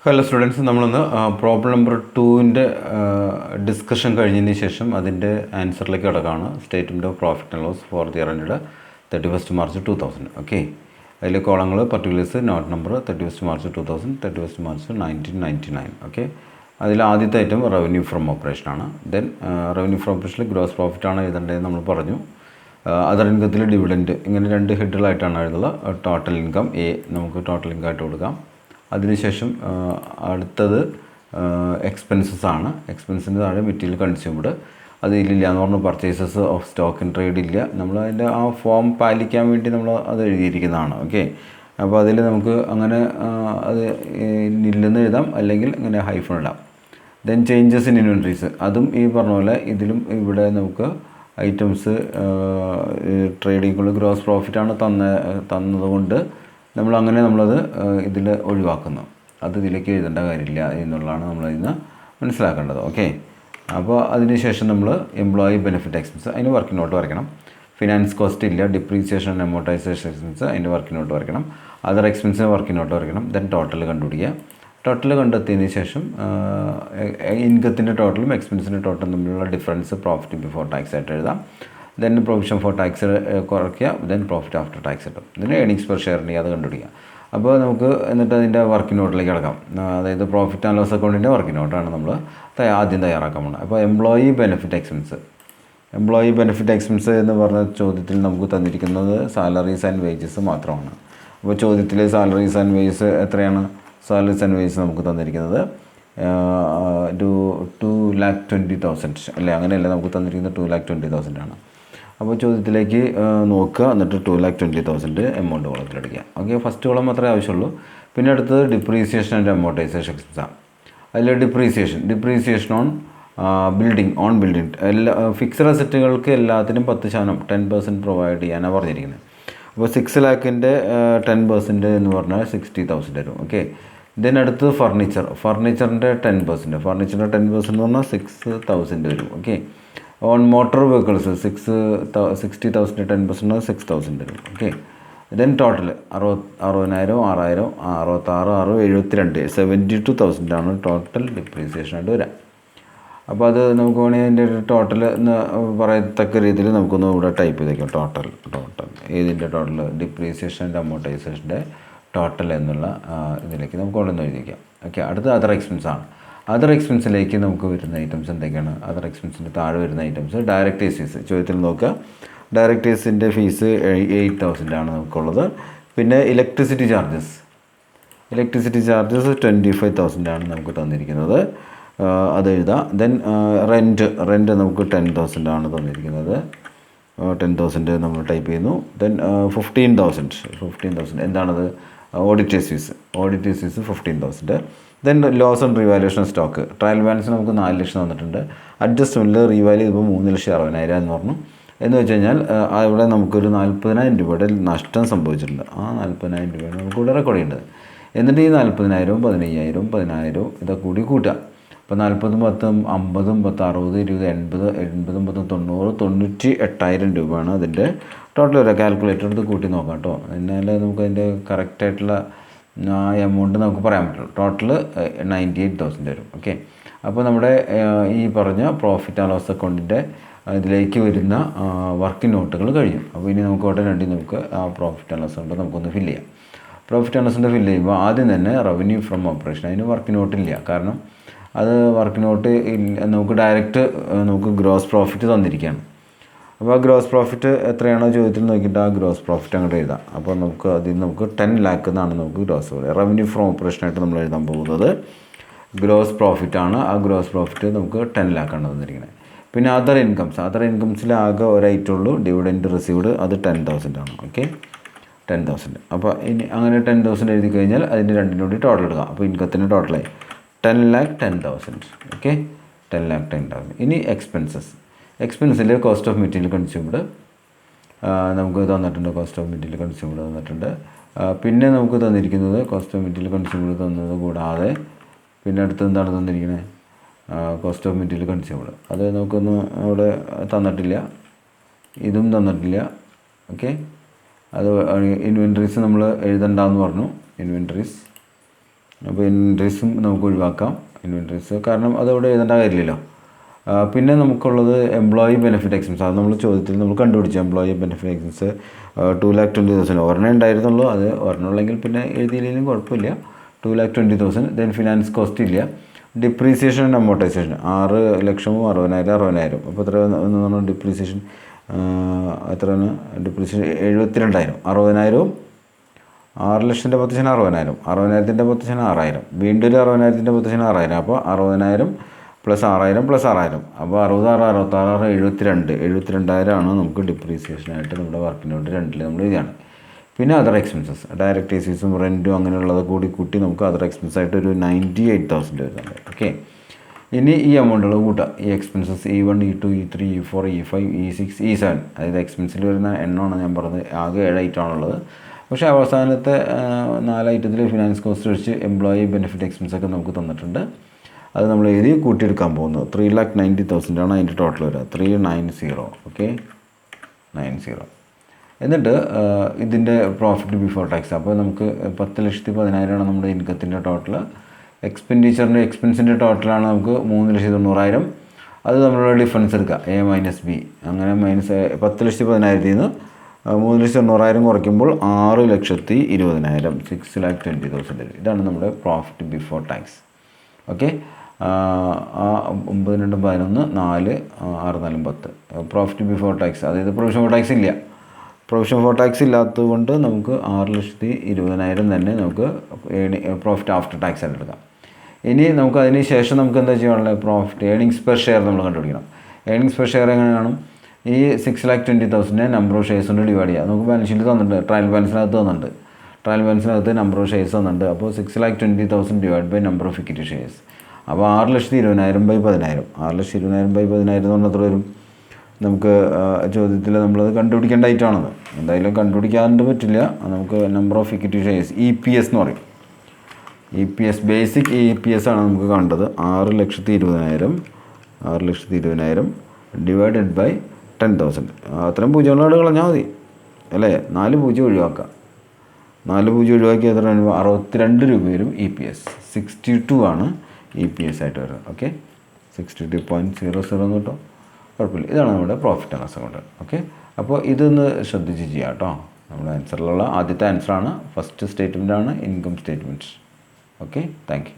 Hello students, നമ്മളൊന്ന് problem number 2ൻ്റെ discussion കഴിഞ്ഞതിന് ശേഷം അതിൻ്റെ ആൻസറിലേക്ക് കിടക്കുകയാണ്. Statement of profit and loss for the year ended 31 March 2000. Okay, അതിൽ കോളങ്ങൾ particulars note number 31 March 2000, 31 March 1999. Okay, അതിൽ ആദ്യത്തെ ഐറ്റം റവന്യൂ ഫ്രം ഓപ്പറേഷനാണ്. ദെൻ റവന്യൂ ഫ്രം ഓപ്പറേഷനിൽ ഗ്രോസ് പ്രോഫിറ്റാണ് എഴുതേണ്ടത് നമ്മൾ പറഞ്ഞു. അതർ ഇൻകത്തിൽ ഡിവിഡൻറ്റ്, ഇങ്ങനെ രണ്ട് ഹെഡുകളായിട്ടാണ് എഴുതുന്നത്. ടോട്ടൽ ഇൻകം എ നമുക്ക് ടോട്ടൽ ഇൻകം ആയിട്ട് കൊടുക്കാം. അതിനുശേഷം അടുത്തത് എക്സ്പെൻസസ് ആണ്. എക്സ്പെൻസിൻ്റെ താഴെ മെറ്റീരിയൽ കൺസ്യൂംഡ്, അത് ഇല്ലില്ല എന്ന് പറഞ്ഞാൽ purchases of stock in trade ഇല്ല. നമ്മൾ അതിൻ്റെ ആ ഫോം പാലിക്കാൻ വേണ്ടി നമ്മൾ അത് എഴുതിയിരിക്കുന്നതാണ്. ഓക്കെ, അപ്പോൾ അതിൽ നമുക്ക് അങ്ങനെ അത് ഇല്ലെന്ന് എഴുതാം, അല്ലെങ്കിൽ ഇങ്ങനെ ഹൈഫൺ ഇടാം. ദെൻ ചേഞ്ചസ് ഇൻ ഇൻവെൻട്രീസ്, അതും ഈ പറഞ്ഞ പോലെ ഇതിലും ഇവിടെ നമുക്ക് ഐറ്റംസ് ട്രേഡിങ്ങുള്ള ഗ്രോസ് പ്രോഫിറ്റാണ് തന്നതുകൊണ്ട് നമ്മളത് ഇതിൽ ഒഴിവാക്കുന്നു. അത് ഇതിലേക്ക് എഴുതേണ്ട കാര്യമില്ല എന്നുള്ളതാണ് നമ്മളതിന് മനസ്സിലാക്കേണ്ടത്. ഓക്കെ, അപ്പോൾ അതിനുശേഷം നമ്മൾ എംപ്ലോയി ബെനിഫിറ്റ് എക്സ്പെൻസ്, അതിന് വർക്കിംഗ് നോട്ട് വരയ്ക്കണം. ഫിനാൻസ് കോസ്റ്റ് ഇല്ല. ഡിപ്രീസിയേഷൻ ആൻഡ് അമോർട്ടൈസേഷൻ എക്സ്പെൻസ്, അതിൻ്റെ വർക്കിംഗ് നോട്ട് വരയ്ക്കണം. അതർ എക്സ്പെൻസിന് വർക്കിംഗ് നോട്ട് വരയ്ക്കണം. ദെൻ ടോട്ടൽ കണ്ടുപിടിക്കുക. ടോട്ടൽ കണ്ടെത്തിയതിന് ശേഷം ഇൻകത്തിൻ്റെ ടോട്ടലും എക്സ്പെൻസിൻ്റെ ടോട്ടലും തമ്മിലുള്ള ഡിഫറൻസ് പ്രോഫിറ്റ് ബിഫോർ ടാക്സ് ആയിട്ട് എഴുതാം. ദെൻ പ്രൊവിഷൻ ഫോർ ടാക്സ് കുറയ്ക്കുക. ദെൻ പ്രോഫിറ്റ് ആഫ്റ്റർ ടാക്സ് കിട്ടും. ഇതിന് ഏണിങ്സ് പെർ ഷെയറിൻ്റെ അത് കണ്ടുപിടിക്കുക. അപ്പോൾ നമുക്ക് എന്നിട്ട് അതിൻ്റെ വർക്കിംഗ് നോട്ടിലേക്ക് കിടക്കാം. അതായത് പ്രോഫിറ്റ് ആൻഡ് ലോസ് അക്കൗണ്ടിൻ്റെ വർക്കിംഗ് നോട്ടാണ് നമ്മൾ ആദ്യം തയ്യാറാക്കാൻ പോകുന്നത്. അപ്പോൾ എംപ്ലോയി ബെനിഫിറ്റ് എക്സ്പെൻസ് എന്ന് പറഞ്ഞ ചോദ്യത്തിൽ നമുക്ക് തന്നിരിക്കുന്നത് സാലറീസ് ആൻഡ് വേജസ് മാത്രമാണ്. അപ്പോൾ ചോദ്യത്തിലെ സാലറീസ് ആൻഡ് വേജസ് എത്രയാണ്? സാലറീസ് ആൻഡ് വേജസ് നമുക്ക് തന്നിരിക്കുന്നത് 2,20,000 അല്ലേ? അങ്ങനെയല്ല, നമുക്ക് തന്നിരിക്കുന്നത് 2,20,000 ആണ്. അപ്പോൾ ചോദ്യത്തിലേക്ക് നോക്കുക, എന്നിട്ട് 2,20,000 എമൗണ്ട് കോളത്തിലടിക്കുക. ഓക്കെ, ഫസ്റ്റ് കോളം മാത്രമേ ആവശ്യമുള്ളൂ. പിന്നെ അടുത്തത് ഡിപ്രീസിയേഷൻ ആൻഡ് അമോർട്ടൈസേഷൻ എക്സ്പെൻസാണ്. അതിൽ ഡിപ്രീസിയേഷൻ ഓൺ ബിൽഡിംഗ് എല്ലാ ഫിക്സഡ് അസറ്റുകൾക്ക് എല്ലാത്തിനും 10%, 10% പ്രൊവൈഡ് ചെയ്യാനാണ് പറഞ്ഞിരിക്കുന്നത്. അപ്പോൾ 6 lakhൻ്റെ 10% എന്ന് പറഞ്ഞാൽ 60,000 വരും. ഓക്കെ, ദെൻ അടുത്തത് ഫർണിച്ചറിൻ്റെ 10%, ഫർണിച്ചറിൻ്റെ 10% എന്ന് പറഞ്ഞാൽ 6,000 വരും. ഓക്കെ, ഓൺ മോട്ടോർ വെഹിക്കിൾസ് 60,000 10% 6,000 വരും. ഓക്കെ, ദെൻ ടോട്ടൽ 60,000, 6,000, 66, 72, 72,000 ആണ് ടോട്ടൽ ഡിപ്രീസിയേഷൻ ആയിട്ട് വരാം. അപ്പോൾ അത് നമുക്ക് വേണമെങ്കിൽ അതിൻ്റെ ഒരു ടോട്ടൽ എന്ന് പറയത്തക്ക രീതിയിൽ നമുക്കൊന്ന് ഇവിടെ ടൈപ്പ് ചെയ്തേക്കാം. ടോട്ടൽ ഏതിൻ്റെ ടോട്ടൽ? ഡിപ്രീസിയേഷൻ ആൻഡ് അമോർട്ടൈസേഷൻ്റെ ടോട്ടൽ എന്നുള്ള ഇതിലേക്ക് നമുക്ക് കൊണ്ടുവന്ന് എഴുതിക്കാം. ഓക്കെ, അടുത്ത അതർ എക്സ്പെൻസ് ആണ്. അതർ എക്സ്പെൻസിലേക്ക് നമുക്ക് വരുന്ന ഐറ്റംസ് എന്തൊക്കെയാണ്? അതർ എക്സ്പെൻസിൻ്റെ താഴെ വരുന്ന ഐറ്റംസ് ഡയറക്ടേഴ്സ് ഫീസ്. ചോദ്യത്തിൽ നോക്കുക, ഡയറക്ടേഴ്സിൻ്റെ ഫീസ് 8,000 ആണ് നമുക്കുള്ളത്. പിന്നെ ഇലക്ട്രിസിറ്റി ചാർജസ് 25,000 ആണ് നമുക്ക് തന്നിരിക്കുന്നത്, അത് എഴുതാം. ദെൻ റെൻറ്റ് നമുക്ക് 10,000 ആണ് തന്നിരിക്കുന്നത്, 10,000 നമ്മൾ ടൈപ്പ് ചെയ്യുന്നു. ദെൻ 15,000 എന്താണത്? Auditors fees 15,000. Then loss and revaluation of stock. Trial balance നമുക്ക് 4 ലക്ഷം തന്നിട്ടുണ്ട്. അഡ്ജസ്റ്റ്മെൻറ്റിൽ റീവാല്യൂ ചെയ്തപ്പോൾ 3,60,000 എന്ന് പറഞ്ഞു. എന്ന് വെച്ച് കഴിഞ്ഞാൽ അവിടെ നമുക്കൊരു 40,000 രൂപയുടെ നഷ്ടം സംഭവിച്ചിട്ടുണ്ട്. ആ 40,000 രൂപയാണ് നമുക്ക് ഇവിടെ റെക്കോർഡ് ചെയ്യേണ്ടത്. എന്നിട്ട് ഈ 40,000, 15,000, 10,000 ഇതൊക്കെ കൂടി കൂട്ടുക. അപ്പോൾ 40, 10, 50, 10, 60, 20, 80, 80, 10, 90, 98,000 രൂപയാണ് അതിൻ്റെ ടോട്ടൽ വരിക. കാൽക്കുലേറ്റർ എടുത്ത് കൂട്ടി നോക്കാം കേട്ടോ, എന്നാലേ നമുക്ക് അതിൻ്റെ കറക്റ്റായിട്ടുള്ള ആ എമൗണ്ട് നമുക്ക് പറയാൻ പറ്റുള്ളൂ. ടോട്ടൽ 98,000 വരും. ഓക്കെ, അപ്പോൾ നമ്മുടെ ഈ പറഞ്ഞ പ്രോഫിറ്റ് ആൻഡ് ലോസ് അക്കൗണ്ടിൻ്റെ ഇതിലേക്ക് വരുന്ന വർക്കിംഗ് നോട്ടുകൾ കഴിഞ്ഞു. അപ്പോൾ ഇനി നമുക്ക് ഉടനടി നമുക്ക് ആ പ്രോഫിറ്റ് ആൻഡ് ലോസ് അക്കൗണ്ട് നമുക്കൊന്ന് ഫില്ല് ചെയ്യാം. പ്രോഫിറ്റ് ആൻഡ് ലോസിൻ്റെ ഫില്ല് ചെയ്യുമ്പോൾ ആദ്യം തന്നെ റവന്യൂ ഫ്രം ഓപ്പറേഷൻ, അതിന് വർക്കിംഗ് നോട്ടില്ല. കാരണം അത് വർക്കിംഗ് നോട്ട് നമുക്ക് ഡയറക്റ്റ് നമുക്ക് ഗ്രോസ് പ്രോഫിറ്റ് തന്നിരിക്കുകയാണ്. അപ്പോൾ ആ ഗ്രോസ് പ്രോഫിറ്റ് എത്രയാണോ ചോദ്യത്തിൽ നോക്കിയിട്ട് ആ ഗ്രോസ് പ്രോഫിറ്റ് അങ്ങോട്ട് എഴുതാം. അപ്പോൾ നമുക്ക് അതിൽ നമുക്ക് 10 lakh എന്നാണ് നമുക്ക് ഗ്രോസ് പറയുക. റവന്യൂ ഫ്രം ഓപ്പറേഷനായിട്ട് നമ്മൾ എഴുതാൻ പോകുന്നത് ഗ്രോസ് പ്രോഫിറ്റാണ്. ആ ഗ്രോസ് പ്രോഫിറ്റ് നമുക്ക് 10 lakh ആണ് തന്നിരിക്കുന്നത്. പിന്നെ അതർ ഇൻകംസിൽ ആകെ ഒരു ഐറ്റം ഉള്ളൂ, ഡിവിഡൻറ്റ് റിസീവ്ഡ്, അത് 10,000 ആണ്. ഓക്കെ, 10,000. അപ്പോൾ ഇനി അങ്ങനെ 10,000 എഴുതി കഴിഞ്ഞാൽ അതിൻ്റെ രണ്ടിനും കൂടി ടോട്ടൽ എടുക്കാം. അപ്പോൾ ഇൻകത്തിൻ്റെ ടോട്ടലായി 10,10,000. ഓക്കെ, 10,10,000. ഇനി എക്സ്പെൻസിൽ കോസ്റ്റ് ഓഫ് മെറ്റീരിയൽ കൺസ്യൂംഡ് നമുക്ക് തന്നിട്ടുണ്ട്. പിന്നെ നമുക്ക് തന്നിരിക്കുന്നത് കോസ്റ്റ് ഓഫ് മെറ്റീരിയൽ കൺസ്യൂംഡ് തന്നത് കൂടാതെ പിന്നെ അടുത്ത് എന്താണ് തന്നിരിക്കുന്നത്? കോസ്റ്റ് ഓഫ് മെറ്റീരിയൽ കൺസ്യൂംഡ്, അത് നമുക്കൊന്ന് അവിടെ തന്നിട്ടില്ല, ഇതും തന്നിട്ടില്ല. ഓക്കെ, അത് ഇൻവെൻട്രീസ് നമ്മൾ എഴുതണ്ടെന്ന് പറഞ്ഞു. ഇൻവെൻട്രീസ് അപ്പോൾ ഇൻവെൻട്രീസും നമുക്ക് ഒഴിവാക്കാം. ഇൻവെൻട്രീസ് കാരണം അതവിടെ എഴുതേണ്ട കാര്യമില്ലല്ലോ. പിന്നെ നമുക്കുള്ളത് എംപ്ലോയി ബെനിഫിറ്റ് എക്സ്പെൻസ്. അത് നമ്മൾ ചോദ്യത്തിൽ നമ്മൾ കണ്ടുപിടിച്ചു. എംപ്ലോയി ബെനിഫിറ്റ് എക്സ്പെൻസ് 2,20,000 ഒരെണ്ണം ഉണ്ടായിരുന്നുള്ളൂ. അത് ഒരെണ്ണമുള്ളെങ്കിൽ പിന്നെ എഴുതിയില്ലെങ്കിലും കുഴപ്പമില്ല. 2,20,000. ദെൻ ഫിനാൻസ് കോസ്റ്റ് ഇല്ല. Depreciation and amortisation 6,60,000. അപ്പോൾ എത്ര പറഞ്ഞാൽ ഡിപ്രീസിയേഷൻ എത്രയാണ്? ഡിപ്രീസിയേഷൻ 72,000. 60,000 6,10,000 60,000. 60,000ൻ്റെ 10,000 6,000. വീണ്ടും ഒരു 60,000ൻ്റെ 10,000 6,000. അപ്പോൾ 60,000 + 6,000 + 6,000. അപ്പോൾ 66, 66, 72. 72,000 നമുക്ക് ഡിപ്രീസിയേഷനായിട്ട് നമ്മുടെ വർക്കിന് വേണ്ടി 2 നമ്മൾ എഴുതിയാണ്. പിന്നെ അതർ എക്സ്പെൻസസ്, ഡയറക്റ്റ് എക്സ്പെൻസും റെൻറ്റും അങ്ങനെയുള്ളത് കൂടി കൂട്ടി നമുക്ക് അതർ എക്സ്പെൻസ് ആയിട്ട് ഒരു 98,000 വരുന്നുണ്ട്. ഓക്കെ, ഇനി ഈ എമൗണ്ടുകൾ കൂട്ടാം. ഈ expenses E1, E2, E3, E4, E5, E6, E7 അതായത് എക്സ്പെൻസിൽ വരുന്ന എണ്ണമാണ് ഞാൻ പറഞ്ഞത്. ആകെ 7 ഐറ്റമാണുള്ളത്. പക്ഷേ അവസാനത്തെ 4 ഐറ്റത്തിൽ ഫിനാൻസ് കോസ്റ്റ് വെച്ച് എംപ്ലോയി ബെനിഫിറ്റ് എക്സ്പെൻസ് ഒക്കെ നമുക്ക് തന്നിട്ടുണ്ട്. അത് നമ്മൾ എഴുതി കൂട്ടിയെടുക്കാൻ പോകുന്നത് 3,90,000 ആണ് അതിൻ്റെ ടോട്ടൽ വരിക. 390. ഓക്കെ, 90. എന്നിട്ട് ഇതിൻ്റെ പ്രോഫിറ്റ് ബിഫോർ ടാക്സ്. അപ്പോൾ നമുക്ക് 10,10,000 നമ്മുടെ ഇൻകത്തിൻ്റെ ടോട്ടൽ. എക്സ്പെൻസിൻ്റെ ടോട്ടലാണ് നമുക്ക് 3,90,000. അത് നമ്മളുടെ ഡിഫറൻസ് എടുക്കുക, A - B. അങ്ങനെ -10,10,000 നിന്ന് 3,90,000 കുറയ്ക്കുമ്പോൾ 6,20,000, 6,20,000. ഇതാണ് നമ്മുടെ profit before tax. Okay, 9, 2, 11, 4, 6, 4, 10. Profit before tax, അതായത് പ്രൊവിഷൻ ഫോർ ടാക്സ് ഇല്ല. പ്രൊവിഷൻ ഫോർ ടാക്സ് ഇല്ലാത്തതുകൊണ്ട് നമുക്ക് 6,20,000 തന്നെ നമുക്ക് പ്രോഫിറ്റ് ആഫ്റ്റർ ടാക്സ് ആയിട്ട് എടുക്കാം. ഇനി നമുക്ക് അതിന് ശേഷം നമുക്ക് എന്താ ചെയ്യാനുള്ളത്? പ്രോഫിറ്റ് ഏണിങ്സ് പെർ ഷെയർ നമ്മൾ കണ്ടുപിടിക്കണം. ഏണിങ്സ് പെർ ഷെയർ എങ്ങനെ കാണും? ഈ 6,20,000 നമ്പർ ഓഫ് ഷെയർസ് കൊണ്ട് ഡിവൈഡ് ചെയ്യുക. നമുക്ക് ബാലൻസ് ഷീറ്റ് തന്നിട്ടുണ്ട്, ട്രയൽ ബാലൻസിനകത്ത് തന്നിട്ടുണ്ട്. ട്രയൽ ബാലൻസിനകത്ത് നമ്പർ ഓഫ് ഷെയർസ് തന്നിട്ടുണ്ട്. അപ്പോൾ 6,20,000 divide by number of equity shares. അപ്പോൾ 6,20,000 / 10,000. 6,20,000 / 10,000 എന്ന് പറഞ്ഞാൽ എത്ര വരും? നമുക്ക് ചോദ്യത്തിൽ നമ്മളത് കണ്ടുപിടിക്കേണ്ട ഐറ്റമാണത്. എന്തായാലും കണ്ടുപിടിക്കാണ്ട് പറ്റില്ല. നമുക്ക് number of equity shares EPS എന്ന് പറയും. EPS ബേസിക് EPS ആണ് നമുക്ക് കണ്ടത്. 6,20,000 ഡിവൈഡഡ് ബൈ 10,000. അത്രയും പൂജ്യങ്ങളോട് കളഞ്ഞാൽ മതി അല്ലേ? 4 പൂജ്യം ഒഴിവാക്കാം. 4 പൂജ്യം ഒഴിവാക്കി എത്ര 62 രൂപ വരും EPS. 62 ആണ് EPS ആയിട്ട് വരുന്നത്. ഓക്കെ, 62.00 കേട്ടോ, കുഴപ്പമില്ല. ഇതാണ് നമ്മുടെ profit and loss account. Okay, അപ്പോൾ ഇതൊന്ന് ശ്രദ്ധിച്ച് ചെയ്യാം കേട്ടോ. നമ്മുടെ ആൻസറിലുള്ള ആദ്യത്തെ ആൻസറാണ്, ഫസ്റ്റ് സ്റ്റേറ്റ്മെൻറ്റാണ് income statement. Okay, thank U.